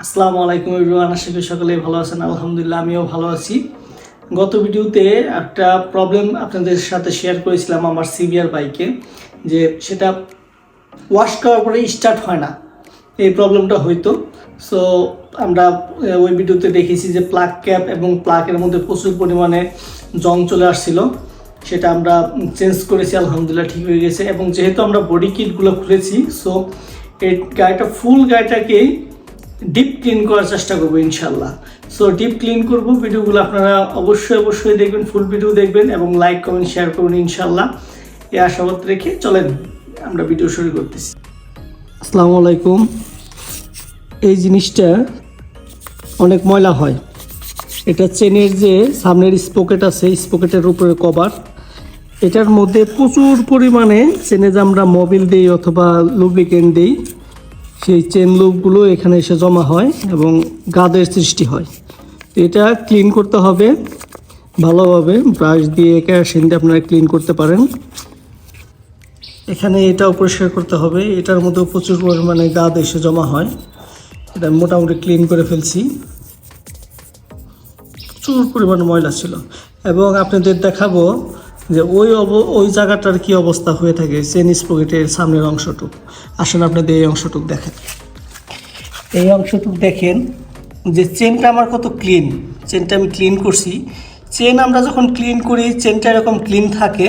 আসসালামু আলাইকুম এভরিওয়ান, আশা করি সকলেই ভালো আছেন। আলহামদুলিল্লাহ আমিও ভালো আছি। গত ভিডিওতে একটা প্রবলেম আপনাদের সাথে শেয়ার করেছিলাম আমার সিবিআর বাইকে, যে সেটা ওয়াশ করার পরে স্টার্ট হয় না, এই প্রবলেমটা হইতো। সো আমরা ওই ভিডিওতে দেখেছি যে প্লাগ ক্যাপ এবং প্লাগের মধ্যে প্রচুর পরিমাণে জং চলে আসছিল, সেটা আমরা চেঞ্জ করেছি, আলহামদুলিল্লাহ ঠিক হয়ে গেছে। এবং যেহেতু আমরা বডি কিটগুলো খুলেছি, সো এই ফুল গাড়িটাকেই ডিপ ক্লিন করার চেষ্টা করবো ইনশাল্লাহ। সো ডিপ ক্লিন করবো, ভিডিওগুলো আপনারা অবশ্যই দেখবেন, ফুল ভিডিও দেখবেন এবং লাইক কমেন্ট শেয়ার করবেন ইনশাল্লাহ। এই আশাবাদ রেখে চলেন আমরা ভিডিও শুরু করতেছি। আসসালামু আলাইকুম। এই জিনিসটা অনেক ময়লা হয়, এটা চেনের যে সামনের স্পকেট আছে, স্পকেটের উপরে কভার, এটার মধ্যে প্রচুর পরিমাণে চেনে যে আমরা মোবিল দিই অথবা লুব্রিকেন্ট দিই, সেই চেন লুপগুলো এখানে এসে জমা হয় এবং গাদের সৃষ্টি হয়। এটা ক্লিন করতে হবে ভালোভাবে, ব্রাশ দিয়ে কেরোসিন দিয়ে আপনারা ক্লিন করতে পারেন। এখানে এটাও পরিষ্কার করতে হবে, এটার মধ্যেও প্রচুর পরিমাণে গাদ এসে জমা হয়। এটা মোটামুটি ক্লিন করে ফেলছি, প্রচুর পরিমাণে ময়লা ছিল। এবং আপনাদের দেখাবো যে ওই জায়গাটার কি অবস্থা হয়ে থাকে, চেন স্পকেটের সামনের অংশটুক। আসলে আপনাদের এই অংশটুক দেখেন, এই অংশটুক দেখেন যে চেনটা আমার কত ক্লিন, চেনটা আমি ক্লিন করছি। চেন আমরা যখন ক্লিন করি চেনটা এরকম ক্লিন থাকে,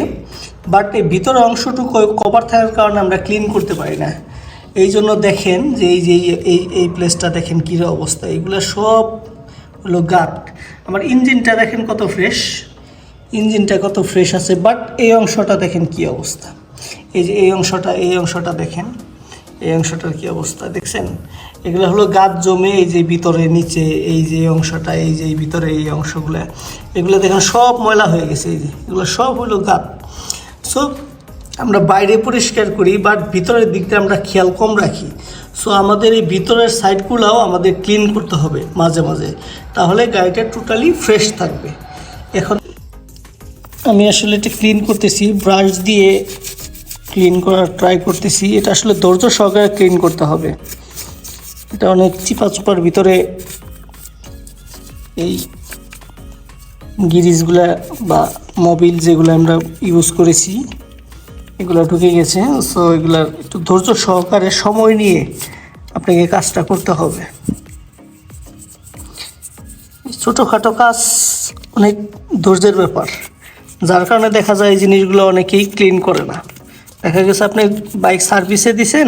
বাট এই ভিতরের অংশটুকু কভার থাকার কারণে আমরা ক্লিন করতে পারি না। এই জন্য দেখেন যে এই প্লেসটা দেখেন কী অবস্থা, এইগুলো সব হলো গাট। আমার ইঞ্জিনটা দেখেন কত ফ্রেশ, ইঞ্জিনটা কত ফ্রেশ আছে, বাট এই অংশটা দেখেন কি অবস্থা। এই যে এই অংশটা দেখেন, এই অংশটার কি অবস্থা দেখছেন। এগুলো হলো গাদ জমে এই যে ভিতরে নিচে, এই যে অংশটা, এই যে ভিতরে এই অংশগুলো, এগুলো দেখেন সব ময়লা হয়ে গেছে। এই যে এগুলো সব হলো গাদ। সো আমরা বাইরে পরিষ্কার করি, বাট ভিতরের দিকটা আমরা খেয়াল কম রাখি। সো আমাদের এই ভিতরের সাইডগুলোও আমাদের ক্লিন করতে হবে মাঝে মাঝে, তাহলে গাড়িটা টোটালি ফ্রেশ থাকবে। এখন আমি আসলে এটা ক্লিন করতেছি, ব্রাশ দিয়ে ক্লিন করার ট্রাই করতেছি। এটা আসলে ধৈর্য সহকারে ক্লিন করতে হবে, এটা অনেক চিপাচুপার ভিতরে এই গিরিজগুলা বা মোবিল যেগুলো আমরা ইউজ করেছি এগুলো ঢুকে গেছে। সো এগুলার একটু ধৈর্য সহকারে সময় নিয়ে আপনাকে কাজটা করতে হবে। ছোটোখাটো কাজ অনেক ধৈর্যের ব্যাপার, যার কারণে দেখা যায় এই জিনিসগুলো অনেকেই ক্লিন করে না। দেখা গেছে আপনি বাইক সার্ভিসে দিছেন,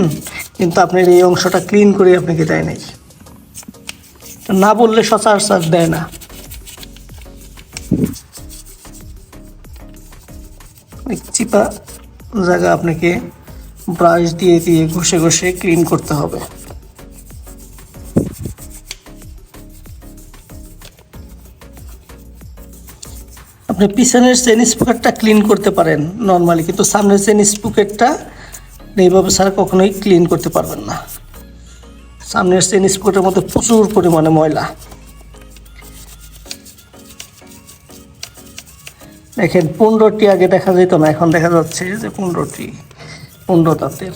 কিন্তু আপনার এই অংশটা ক্লিন করে আপনাকে দেয় নাই, না বললে সচরাচর দেয় না। চিপা জায়গা আপনাকে ব্রাশ দিয়ে দিয়ে ঘষে ঘষে ক্লিন করতে হবে। আপনি পিছনের চেন স্পকেটটা ক্লিন করতে পারেন নর্মালি, কিন্তু সামনের চেন স্পকেটটা এইভাবে ছাড়া কখনোই ক্লিন করতে পারবেন না। সামনের চেন স্পকেটের মধ্যে প্রচুর পরিমাণে ময়লা। দেখেন 15টি আগে দেখা যেত না, এখন দেখা যাচ্ছে যে 15 তাঁতের।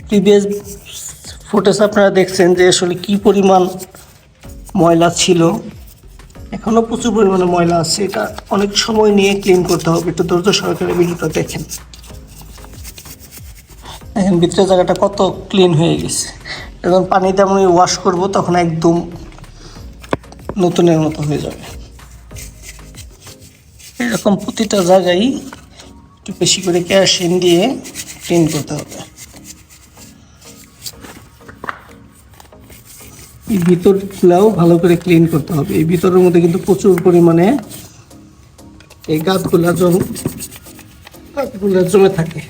প্রিভিয়াস ফুটেজ আপনারা দেখছেন যে আসলে কি পরিমাণ ময়লা ছিল, এখনও প্রচুর পরিমাণে ময়লা আছে। এটা অনেক সময় নিয়ে ক্লিন করতে হবে, একটু ধৈর্য সহকারে ভিডিওটা দেখেন। দেখেন ভিতরের জায়গাটা কত ক্লিন হয়ে গেছে। যখন পানিতে আমি ওয়াশ করব তখন একদম নতুনের মতো হয়ে যাবে। এরকম প্রতিটা জায়গায় একটু বেশি করে কেরোসিন দিয়ে ক্লিন করতে হবে। এই ভিতরগুলাও ভালো করে ক্লিন করতে হবে। এই ভিতরের মধ্যে কিন্তু প্রচুর পরিমাণে এই গাছগুলা জমে থাকে,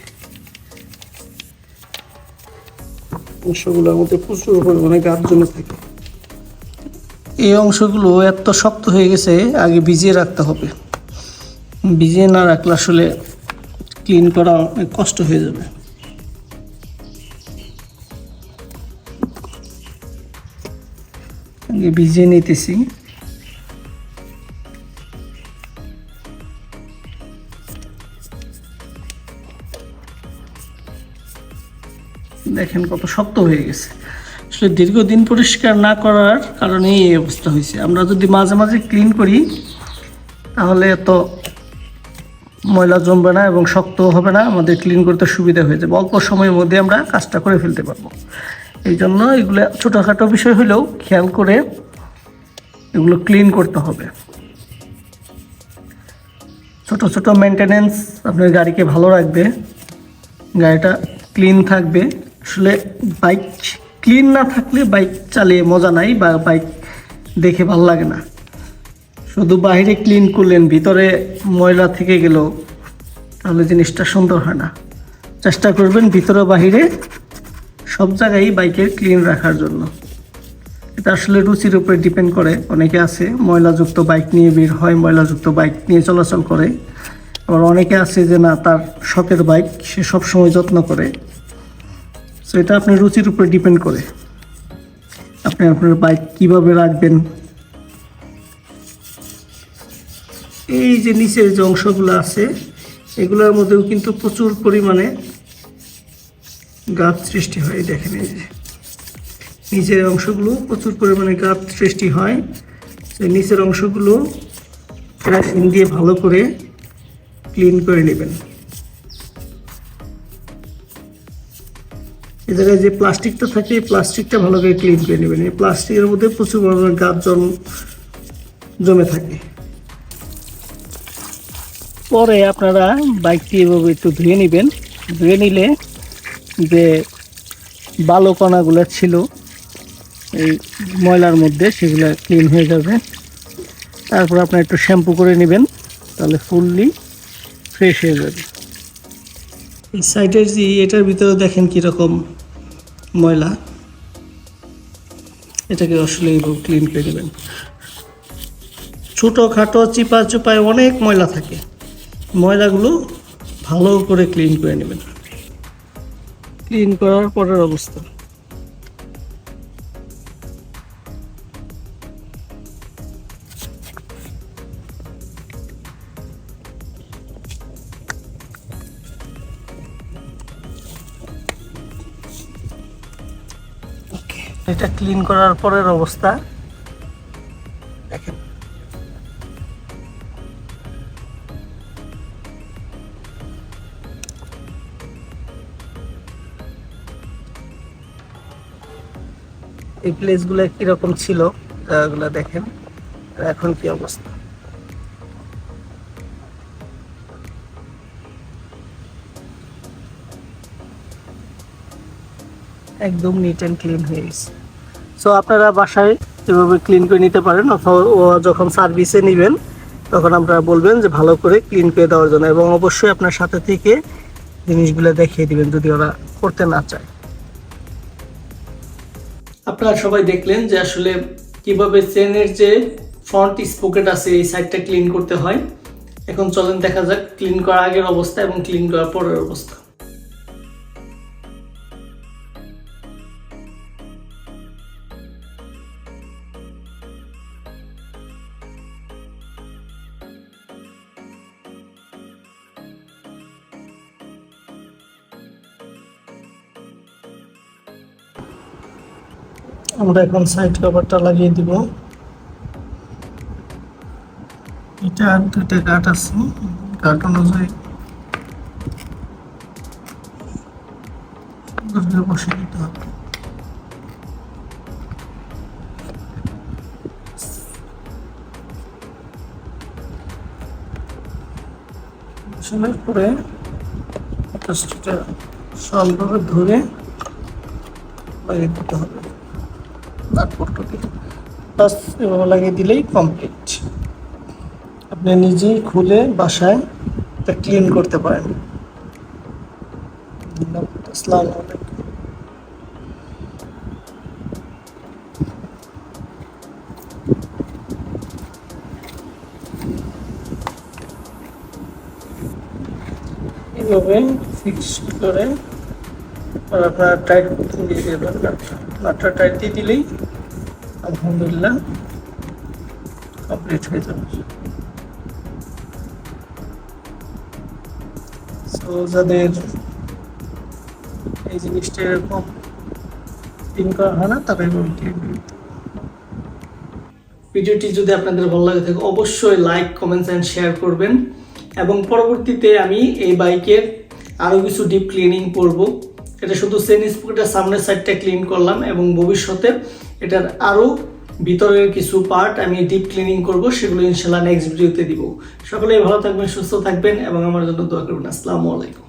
অংশগুলোর মধ্যে প্রচুর পরিমাণে গাছ জমে থাকে। এই অংশগুলো এত শক্ত হয়ে গেছে, আগে ভিজিয়ে রাখতে হবে। ভিজিয়ে না রাখলে আসলে ক্লিন করা অনেক কষ্ট হয়ে যাবে। ভিজিয়ে নিতেছি। দেখেন কত শক্ত হয়ে গেছে। আসলে দীর্ঘদিন পরিষ্কার না করার কারণে এই অবস্থা হয়েছে। আমরা যদি মাঝে মাঝে ক্লিন করি তাহলে এত ময়লা জমবে না এবং শক্ত হবে না, আমাদের ক্লিন করতে সুবিধা হয়ে যাবে। অল্প সময়ের মধ্যে আমরা কাজটা করে ফেলতে পারবো। এই জন্য এগুলো ছোটোখাটো বিষয় হলেও খেয়াল করে এগুলো ক্লিন করতে হবে। ছোট ছোট মেনটেনেন্স আপনার গাড়িকে ভালো রাখবে, গাড়িটা ক্লিন থাকবে। আসলে বাইক ক্লিন না থাকলে বাইক চালিয়ে মজা নাই বা বাইক দেখে ভালো লাগে না। শুধু বাইরে ক্লিন করলেন, ভিতরে ময়লা থেকে গেল, তাহলে জিনিসটা সুন্দর হয় না। চেষ্টা করবেন ভিতরে বাহিরে সব জায়গায় বাইকের ক্লিন রাখার জন্য। এটা আসলে রুচির উপরে ডিপেন্ড করে। অনেকে আছে ময়লাযুক্ত বাইক নিয়ে বের হয়, ময়লাযুক্ত বাইক নিয়ে চলাচল করে। আবার অনেকে আছে যে না, তার শখের বাইক, সে সবসময় যত্ন করে। সো এটা আপনার রুচির উপরে ডিপেন্ড করে আপনি আপনার বাইক কীভাবে রাখবেন। এই যে নিচের যে অংশগুলো আছে এগুলোর মধ্যেও কিন্তু প্রচুর পরিমাণে গাছ সৃষ্টি হয়। দেখেন এই যে নিচের অংশগুলো প্রচুর পরিমাণে গাছ সৃষ্টি হয়। সেই নিচের অংশগুলো কেরাসিন দিয়ে ভালো করে ক্লিন করে নেবেন। এই জায়গায় যে প্লাস্টিকটা থাকে এই প্লাস্টিকটা ভালো করে ক্লিন করে নেবেন। এই প্লাস্টিকের মধ্যে প্রচুর পরিমাণে গাছ জমে থাকে। পরে আপনারা বাইকটি এভাবে একটু ধুয়ে নেবেন। ধুয়ে নিলে যে বালো কণাগুলো ছিল এই ময়লার মধ্যে সেগুলো ক্লিন হয়ে যাবে। তারপর আপনার একটু শ্যাম্পু করে নেবেন, তাহলে ফুললি ফ্রেশ হয়ে যাবে। এই সাইডের যে এটার ভিতরে দেখেন কীরকম ময়লা, এটাকে আসলে এইভাবে ক্লিন করে নেবেন। ছোটোখাটো চিপা চুপায় অনেক ময়লা থাকে, ময়লাগুলো ভালো করে ক্লিন করে নেবেন। ক্লিন করার পরের অবস্থা এটা ক্লিন করার পরের অবস্থা দেখেন। এই প্লেসগুলো কিরকম ছিল জায়গাগুলো দেখেন, এখন কি অবস্থা। একদম নিট অ্যান্ড ক্লিন হয়ে গেছে। সো আপনারা বাসায় এভাবে ক্লিন করে নিতে পারেন, অথবা যখন সার্ভিসে নেবেন তখন আপনারা বলবেন যে ভালো করে ক্লিন করে দেওয়ার জন্য, এবং অবশ্যই আপনার সাথে থেকে জিনিসগুলো দেখিয়ে দিবেন যদি ওরা করতে না চায়। আপনারা সবাই দেখলেন যে আসলে কিভাবে চেনের যে ফ্রন্ট স্পকেট আছে এই সাইডটা ক্লিন করতে হয়। এখন চলেন দেখা যাক ক্লিন করার আগের অবস্থা এবং ক্লিন করার পরের অবস্থা। আমরা এখন সাইড কভারটা লাগিয়ে দিব। এটা দুইটা গাঁট আছে, গাঁট অনুযায়ী বসে দিতে হবে। বসানোর পরে প্লাস্টিকটা সরলভাবে ধরে লাগিয়ে দিতে হবে। বাস এভাবে লাগিয়ে দিলেই কমপ্লিট। আপনি নিজেই খুলে বাসায় এটা ক্লিন করতে পারেন। আসসালামু আলাইকুম। এইভাবে ফিক্স করে আর আপনার টাইট দিয়ে দেবেন। নাটটা টাইট দিয়ে দিলেই আলহামদুলিল্লাহ কমপ্লিট হয়ে যাবে। সো যাদের এই জিনিসটা এরকম ক্লিন করা হয় না, তারপরে ভিডিওটি যদি আপনাদের ভালো লাগে থাকে অবশ্যই লাইক, কমেন্টস অ্যান্ড শেয়ার করবেন। এবং পরবর্তীতে আমি এই বাইকের আরও কিছু ডিপ ক্লিনিং করব। এটা শুধু চেন স্প্রকেটের সামনের সাইডটা ক্লিন করলাম, এবং ভবিষ্যতে এটার আরও ভিতরের কিছু পার্ট আমি ডিপ ক্লিনিং করব, সেগুলো ইনশাল্লাহ নেক্সট ভিডিওতে দিব। সকলেই ভালো থাকবেন, সুস্থ থাকবেন এবং আমার জন্য দোয়া করবেন। আসসালামু আলাইকুম।